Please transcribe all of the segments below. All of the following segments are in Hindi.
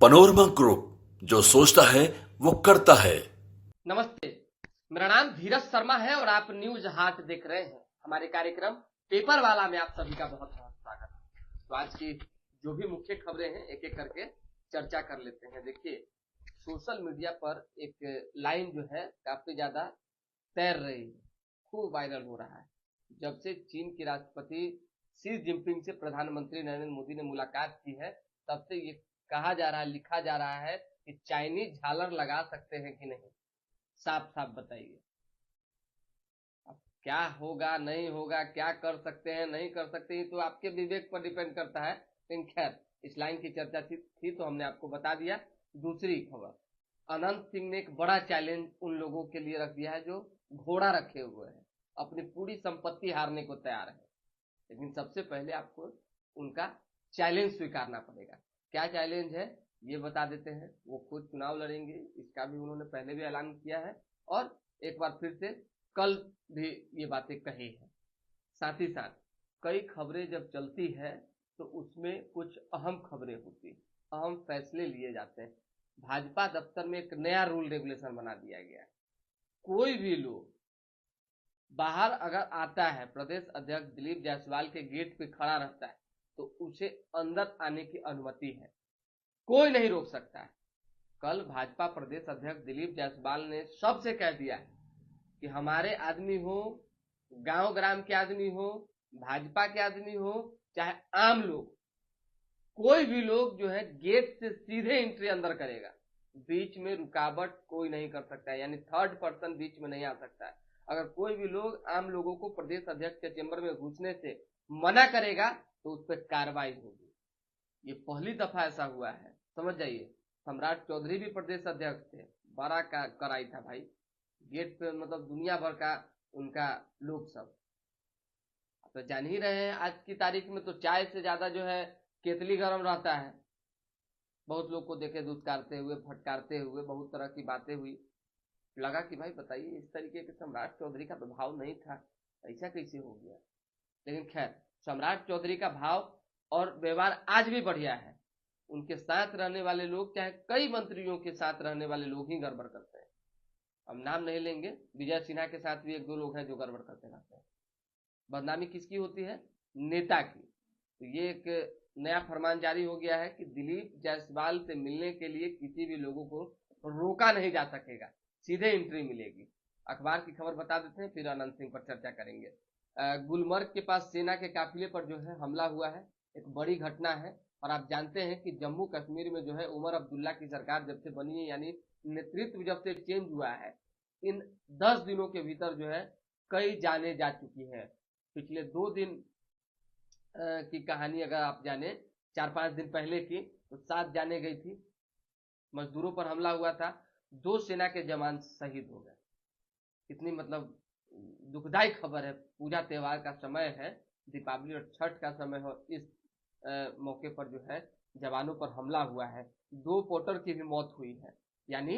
पनोरमा ग्रुप, जो सोचता है वो करता है। नमस्ते, मेरा नाम धीरज शर्मा है और आप न्यूज हाट देख रहे हैं। हमारे कार्यक्रम पेपर वाला में आप सभी का बहुत बहुत स्वागत है। तो आज की जो भी मुख्य खबरें हैं एक एक करके चर्चा कर लेते हैं। देखिए, सोशल मीडिया पर एक लाइन जो है काफी ज्यादा तैर रही है, खूब वायरल हो रहा है। जब से चीन के राष्ट्रपति शी जिनपिंग से प्रधानमंत्री नरेंद्र मोदी ने मुलाकात की है, तब से ये कहा जा रहा है, लिखा जा रहा है कि चाइनीज झालर लगा सकते हैं कि नहीं। साफ साफ बताइए, अब क्या होगा नहीं होगा, क्या कर सकते हैं नहीं कर सकते, ये तो आपके विवेक पर डिपेंड करता है। लेकिन खैर, इस लाइन की चर्चा थी तो हमने आपको बता दिया। दूसरी खबर, अनंत सिंह ने एक बड़ा चैलेंज उन लोगों के लिए रख दिया है जो घोड़ा रखे हुए हैं, अपनी पूरी संपत्ति हारने को तैयार है। लेकिन सबसे पहले आपको उनका चैलेंज स्वीकारना पड़ेगा। क्या चैलेंज है ये बता देते हैं। वो खुद चुनाव लड़ेंगे, इसका भी उन्होंने पहले भी ऐलान किया है और एक बार फिर से कल भी ये बातें कही है। साथ ही साथ कई खबरें जब चलती है तो उसमें कुछ अहम खबरें होती, अहम फैसले लिए जाते हैं। भाजपा दफ्तर में एक नया रूल रेगुलेशन बना दिया गया है। कोई भी लोग बाहर अगर आता है, प्रदेश अध्यक्ष दिलीप जायसवाल के गेट पे खड़ा रहता है, तो उसे अंदर आने की अनुमति है, कोई नहीं रोक सकता है। कल भाजपा प्रदेश अध्यक्ष दिलीप जायसवाल ने सबसे कह दिया है कि हमारे आदमी हो, गांव ग्राम के आदमी हो, भाजपा के आदमी हो, चाहे आम लोग, कोई भी लोग जो है गेट से सीधे एंट्री अंदर करेगा। बीच में रुकावट कोई नहीं कर सकता है, यानी थर्ड पर्सन बीच में नहीं आ सकता है। अगर कोई भी लोग आम लोगों को प्रदेश अध्यक्ष के चेंबर में घुसने से मना करेगा तो उस पर कार्रवाई होगी। ये पहली दफा ऐसा हुआ है, समझ जाइए। सम्राट चौधरी भी प्रदेश अध्यक्ष थे, बड़ा कराई था भाई, गेट पे मतलब दुनिया भर का उनका लोग सब। तो जान ही रहे हैं, आज की तारीख में तो चाय से ज्यादा जो है केतली गर्म रहता है। बहुत लोग को देखे दुत्कारते हुए, फटकारते हुए, बहुत तरह की बातें हुई। लगा कि भाई बताइए, इस तरीके के सम्राट चौधरी का तो भाव नहीं था, ऐसा कैसे हो गया। लेकिन खैर, सम्राट चौधरी का भाव और व्यवहार आज भी बढ़िया है। उनके साथ रहने वाले लोग, चाहे कई मंत्रियों के साथ रहने वाले लोग ही गड़बड़ करते हैं। अब नाम नहीं लेंगे, विजय सिन्हा के साथ भी एक दो लोग हैं जो गड़बड़ करते रहते हैं। बदनामी किसकी होती है? नेता की। तो ये एक नया फरमान जारी हो गया है कि दिलीप जायसवाल से मिलने के लिए किसी भी लोगों को रोका नहीं जा सकेगा, सीधे एंट्री मिलेगी। अखबार की खबर बता देते हैं, फिर अनंत सिंह पर चर्चा करेंगे। गुलमर्ग के पास सेना के काफिले पर जो है हमला हुआ है, एक बड़ी घटना है। और आप जानते हैं कि जम्मू कश्मीर में जो है उमर अब्दुल्ला की सरकार जब से बनी है, यानी नेतृत्व जब से चेंज हुआ है, इन 10 दिनों के भीतर जो है कई जाने जा चुकी है। पिछले 2 दिन की कहानी अगर आप जाने, 4-5 दिन पहले की, तो 7 जाने गई थी। मजदूरों पर हमला हुआ था, 2 सेना के जवान शहीद हो गए। कितनी मतलब दुखदायी खबर है। पूजा त्योहार का समय है, दीपावली और छठ का समय हो, इस मौके पर जो है जवानों पर हमला हुआ है। 2 पोटर की भी मौत हुई है। यानी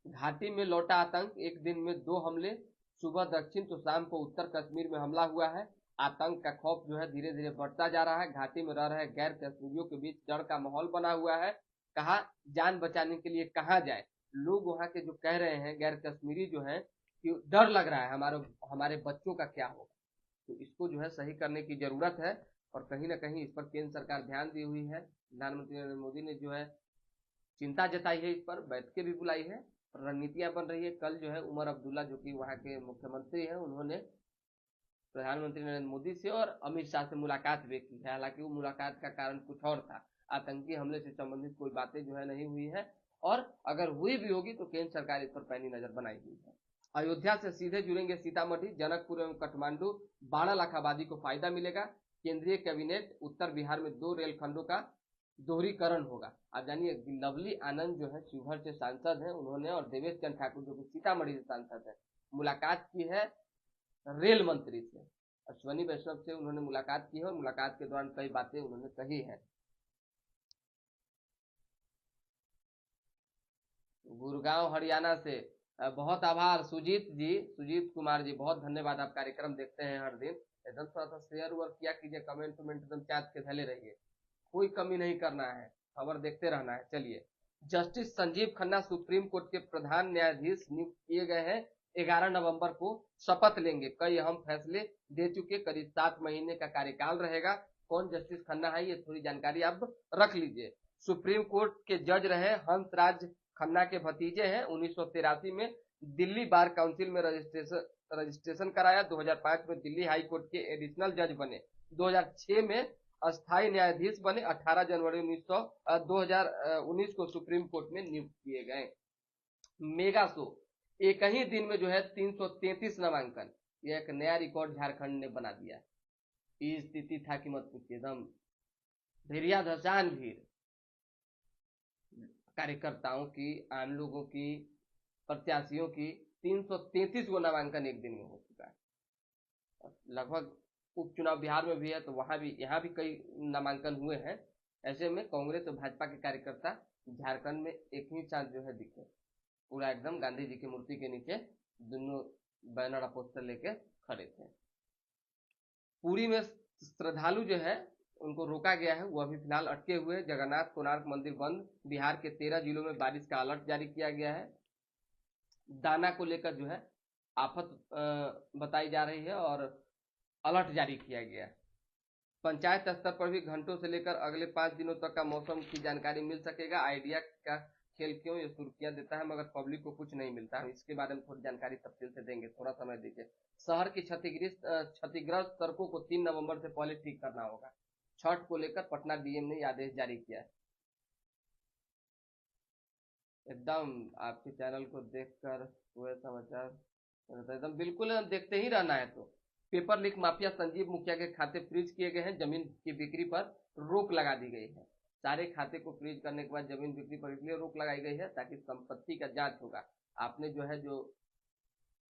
घाटी में लौटा आतंक, एक दिन में 2 हमले, सुबह दक्षिण तो शाम को उत्तर कश्मीर में हमला हुआ है। आतंक का खौफ जो है धीरे धीरे बढ़ता जा रहा है। घाटी में रह रहे गैर कश्मीरियों के बीच डर का माहौल बना हुआ है। कहा जान बचाने के लिए कहा जाए, लोग वहां के जो कह रहे हैं गैर कश्मीरी जो है कि डर लग रहा है, हमारे हमारे बच्चों का क्या होगा। तो इसको जो है सही करने की जरूरत है और कहीं ना कहीं इस पर केंद्र सरकार ध्यान दी हुई है। प्रधानमंत्री नरेंद्र मोदी ने जो है चिंता जताई है, इस पर बैठकें भी बुलाई है, रणनीतियां बन रही है। कल जो है उमर अब्दुल्ला जो कि वहां के मुख्यमंत्री हैं, उन्होंने प्रधानमंत्री नरेंद्र मोदी से और अमित शाह से मुलाकात भी की है। हालांकि वो मुलाकात का कारण कुछ और था, आतंकी हमले से संबंधित कोई बातें जो है नहीं हुई है, और अगर हुई भी होगी तो केंद्र सरकार इस पर पैनी नजर बनाई हुई है। अयोध्या से सीधे जुड़ेंगे सीतामढ़ी, जनकपुर एवं काठमांडू, 12 लाख आबादी को फायदा मिलेगा। केंद्रीय कैबिनेट, उत्तर बिहार में 2 रेलखंडों का दोहरीकरण होगा। आप जानिए, लवली आनंद जो है शिवहर से सांसद हैं, उन्होंने और देवेश चंद्र ठाकुर जो कि सीतामढ़ी से सांसद है, मुलाकात की है रेल मंत्री से। अश्वनी वैष्णव से उन्होंने मुलाकात की है और मुलाकात के दौरान कई बातें उन्होंने कही है। गुड़गांव हरियाणा से बहुत आभार सुजीत जी, सुजीत कुमार जी, बहुत धन्यवाद। आप कार्यक्रम देखते हैं हर दिन, एकदम थोड़ा सा शेयर वर्क किया कीजिए, कमेंट वमेंट एकदम चाट के धले रहिए, कोई कमी नहीं करना है, खबर देखते रहना है। चलिए, justice Sanjeev Khanna supreme court के प्रधान न्यायाधीश नियुक्त किए गए हैं। 11 नवंबर को शपथ लेंगे। कई अहम फैसले दे चुके। करीब 7 महीने का कार्यकाल रहेगा। कौन जस्टिस खन्ना है, ये थोड़ी जानकारी आप रख लीजिए। सुप्रीम कोर्ट के जज रहे हंसराज खन्ना के भतीजे हैं। 1983 में दिल्ली बार काउंसिल में रजिस्ट्रेशन कराया। 2005 में दिल्ली हाई कोर्ट के एडिशनल जज बने। 2006 में अस्थायी न्यायाधीश बने। 18 जनवरी 2019 को सुप्रीम कोर्ट में नियुक्त किए गए। मेगा शो, एक ही दिन में जो है 333 नामांकन, यह एक नया रिकॉर्ड झारखंड ने बना दिया। ये स्थिति था कि मत पूछिए, एकदम धैर्यधसान भीड़, कार्यकर्ताओं की, आम लोगों की, प्रत्याशियों की 333 गो नामांकन एक दिन में हो चुका है। लगभग उपचुनाव बिहार में भी है, तो वहां भी, यहाँ भी कई नामांकन हुए हैं। ऐसे में कांग्रेस और भाजपा के कार्यकर्ता झारखंड में एक ही साथ जो है दिखे, पूरा एकदम गांधी जी की मूर्ति के नीचे दोनों बैनर और पोस्टर लेके खड़े थे। पुरी में श्रद्धालु जो है उनको रोका गया है, वो अभी फिलहाल अटके हुए। जगन्नाथ कोणार्क मंदिर बंद। बिहार के 13 जिलों में बारिश का अलर्ट जारी किया गया है। दाना को लेकर जो है आफत बताई जा रही है और अलर्ट जारी किया गया है। पंचायत स्तर पर भी घंटों से लेकर अगले 5 दिनों तक का मौसम की जानकारी मिल सकेगा। आइडिया का खेल क्यों ये सुर्खियां देता है, मगर पब्लिक को कुछ नहीं मिलता है। इसके बारे में थोड़ी जानकारी तफसील से देंगे, थोड़ा समय दीजिए। शहर की क्षतिग्रस्त सड़कों को 3 नवंबर से पहले ठीक करना होगा। छठ को लेकर पटना डीएम ने आदेश जारी किया है। एकदम आपके चैनल को देखकर हुए समाचार, एकदम बिल्कुल देखते ही रहना है। तो पेपर लीक माफिया संजीव मुखिया के खाते फ्रीज किए गए हैं। जमीन की बिक्री पर रोक लगा दी गई है। सारे खाते को फ्रीज करने के बाद जमीन बिक्री पर इसलिए रोक लगाई गई है ताकि संपत्ति का जांच होगा। आपने जो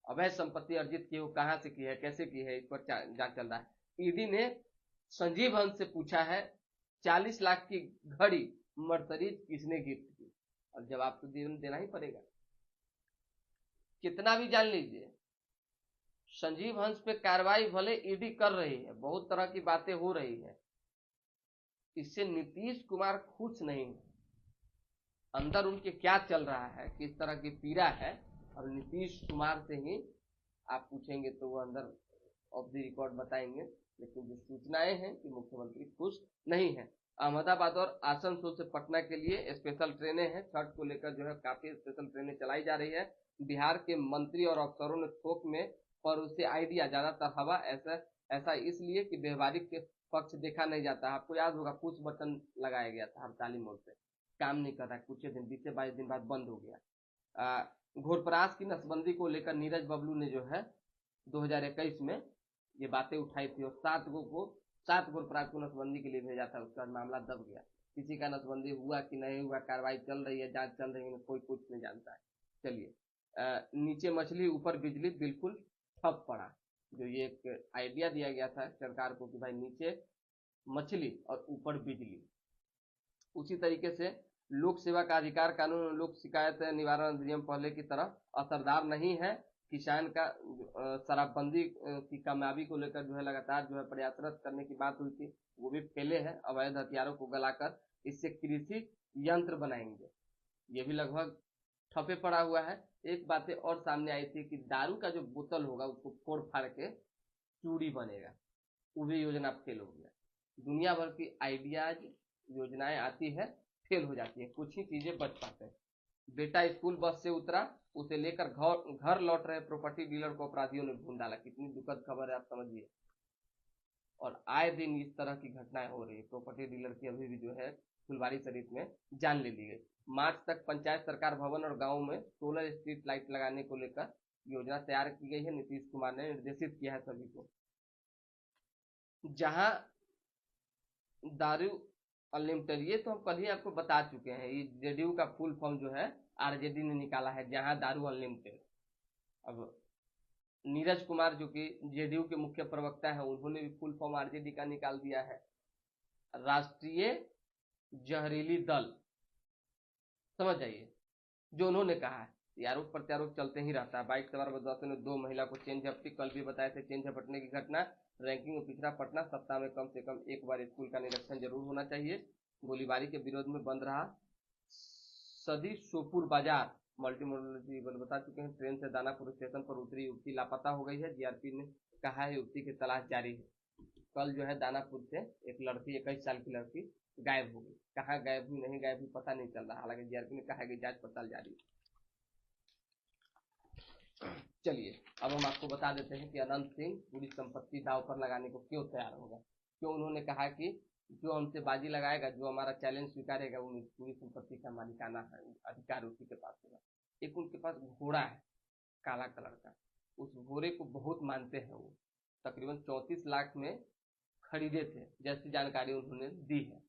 अवैध संपत्ति अर्जित की, वो कहाँ से की है, कैसे की है, इस पर जांच चल रहा है। ईडी ने संजीव हंस से पूछा है 40 लाख की घड़ी मर्सडीज किसने गिफ्ट की, और जवाब तो देना ही पड़ेगा। कितना भी जान लीजिए, संजीव हंस पे कार्रवाई भले ईडी कर रही है, बहुत तरह की बातें हो रही है, इससे नीतीश कुमार खुश नहीं है। अंदर उनके क्या चल रहा है, किस तरह की पीड़ा है, और नीतीश कुमार से ही आप पूछेंगे तो वो अंदर ऑफ द रिकॉर्ड बताएंगे। लेकिन जो सूचनाएं हैं कि मुख्यमंत्री खुश नहीं है। अहमदाबाद और आसनसोल से पटना के लिए स्पेशल ट्रेनें हैं। छठ को लेकर जो है काफी स्पेशल ट्रेनें चलाई जा रही है। बिहार के मंत्री और अफसरों ने थोक में पर उसे आइडिया, ज्यादातर हवा। ऐसा इसलिए कि व्यवहारिक के पक्ष देखा नहीं जाता। आपको याद होगा पुश बटन लगाया गया था हड़ताली मोड पे, काम नहीं कर रहा, कुछ दिन 20-22 दिन बाद बंद हो गया। घोरपरास की नसबंदी को लेकर नीरज बबलू ने जो है 2021 में ये बातें उठाई थी, और 7 घोरपरास को नसबंदी के लिए भेजा था। उसका मामला दब गया। किसी का नसबंदी हुआ कि नहीं हुआ, कार्रवाई चल रही है, जांच चल रही है, कोई कुछ नहीं जानता है। चलिए, नीचे मछली ऊपर बिजली बिल्कुल ठप पड़ा। जो ये एक आइडिया दिया गया था सरकार को कि भाई नीचे मछली और ऊपर बिजली। उसी तरीके से लोक सेवा का अधिकार कानून और लोक शिकायत निवारण अधिनियम पहले की तरह असरदार नहीं है। किसान का शराबबंदी की कामयाबी को लेकर जो है लगातार जो है प्रयासरत करने की बात हुई थी, वो भी फेले है। अवैध हथियारों को गलाकर इससे कृषि यंत्र बनाएंगे, ये भी लगभग ठपे पड़ा हुआ है। एक बातें और सामने आई थी कि दारू का जो बोतल होगा उसको फोड़ फाड़ के चूड़ी बनेगा, वो भी योजना फेल हो गया। दुनिया भर की आइडियाज योजनाएं आती है, फेल हो जाती है, कुछ ही चीजें बच पाते हैं। बेटा स्कूल बस से उतरा, उसे लेकर घर लौट रहे प्रॉपर्टी डीलर को अपराधियों ने भून डाला। कितनी दुखद खबर है, आप समझिए। और आए दिन इस तरह की घटनाएं हो रही है। प्रॉपर्टी डीलर की अभी भी जो है फुलवारी शरीफ में जान ले ली गई। मार्च तक पंचायत सरकार भवन और गाँव में सोलर स्ट्रीट लाइट लगाने को लेकर योजना तैयार की गई है। नीतीश कुमार ने निर्देशित किया है सभी को। जहां दारू अनलिमिटेड, ये तो हम कल ही आपको बता चुके हैं। ये जेडीयू का फुल फॉर्म जो है आरजेडी ने निकाला है, जहां दारू अनलिमिटेड। अब नीरज कुमार जो कि जेडीयू के मुख्य प्रवक्ता है, उन्होंने भी फुल फॉर्म आरजेडी का निकाल दिया है, राष्ट्रीय जहरीली दल। समझ जाइए जो उन्होंने कहा है। ये आरोप प्रत्यारोप चलते ही रहता है। बाइक सवार बदमाशों ने 2 महिला को चेन झपटी, कल भी बताए थे चेन झपटने की घटना। रैंकिंग में पिछड़ा पटना, सप्ताह में कम से कम एक बार स्कूल का निरीक्षण जरूर होना चाहिए। गोलीबारी के विरोध में बंद रहा सदी सोपुर बाजार मल्टी मोडलिटी बता चुके हैं। ट्रेन से दानापुर स्टेशन पर उतरी युवती लापता हो गई है। जीआरपी ने कहा है युवती की तलाश जारी है। कल जो है दानापुर से एक लड़की 21 साल की लड़की गायब हो गई। कहाँ गायब हुई नहीं गायब हुई पता नहीं चल रहा। हालांकि जीआरपी ने कहा है कि जांच पड़ताल जारी है। चलिए अब हम आपको बता देते हैं कि अनंत सिंह पूरी संपत्ति दांव पर लगाने को क्यों तैयार हो गए। क्यों उन्होंने कहा कि जो हमसे बाजी लगाएगा, जो हमारा चैलेंज स्वीकारेगा, वो पूरी संपत्ति का मालिकाना है, अधिकार उसी के पास होगा। एक उनके पास घोड़ा है काला कलर का, उस घोड़े को बहुत मानते हैं। वो तकरीबन 34 लाख में खरीदे थे जैसी जानकारी उन्होंने दी है।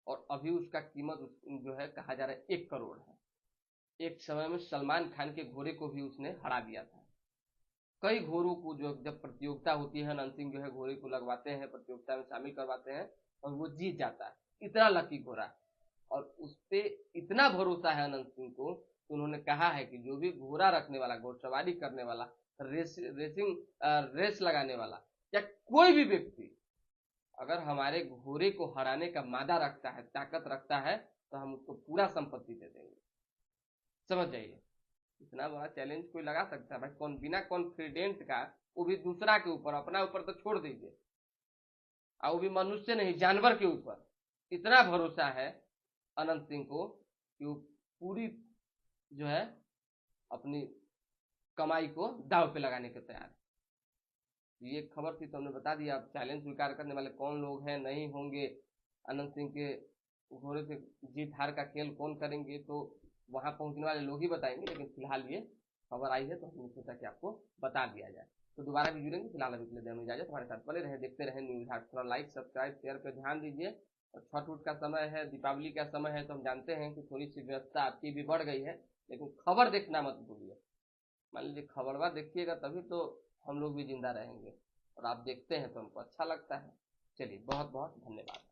और अभी उसका कीमत जो है कहा जा रहा है 1 करोड़ है। एक समय में सलमान खान के घोड़े को भी उसने हरा दिया था। कई घोड़ों को जो जब प्रतियोगिता होती है, अनंत सिंह जो है घोड़े को लगवाते हैं, प्रतियोगिता में शामिल करवाते हैं और वो जीत जाता है। इतना लकी घोड़ा और उस पर इतना भरोसा है अनंत सिंह को, तो उन्होंने कहा है कि जो भी घोड़ा रखने वाला, घोड़सवारी करने वाला, रेस लगाने वाला या कोई भी व्यक्ति अगर हमारे घोड़े को हराने का मादा रखता है, ताकत रखता है, तो हम उसको पूरा संपत्ति दे देंगे। समझ जाइए, इतना बड़ा चैलेंज कोई लगा सकता है भाई? कौन बिना कॉन्फिडेंट का, वो भी दूसरा के ऊपर, अपना ऊपर तो छोड़ दीजिए, और वो भी मनुष्य नहीं जानवर के ऊपर। इतना भरोसा है अनंत सिंह को कि वो पूरी जो है अपनी कमाई को दांव पे लगाने के तैयार है। ये खबर थी तो हमने बता दिया। अब चैलेंज स्वीकार करने वाले कौन लोग हैं, नहीं होंगे, अनंत सिंह के घोड़े से जीत हार का खेल कौन करेंगे, तो वहां पहुंचने वाले लोग ही बताएंगे। लेकिन फिलहाल ये खबर आई है तो हमने सोचा कि आपको बता दिया जाए। तो दोबारा भी जुड़ेंगे। फिलहाल अभी के लिए दें इजाजत। हमारे साथ बने रहे, देखते रहे न्यूज हाट। थोड़ा लाइक सब्सक्राइब शेयर पे ध्यान दीजिए। और छठ उठ का समय है, दीपावली का समय है, तो हम जानते हैं कि थोड़ी सी व्यवस्था आपकी भी बढ़ गई है, लेकिन खबर देखना मत भूलिए। मान लीजिए खबरवा देखिएगा तभी तो हम लोग भी जिंदा रहेंगे, और आप देखते हैं तो हमको अच्छा लगता है। चलिए बहुत बहुत धन्यवाद।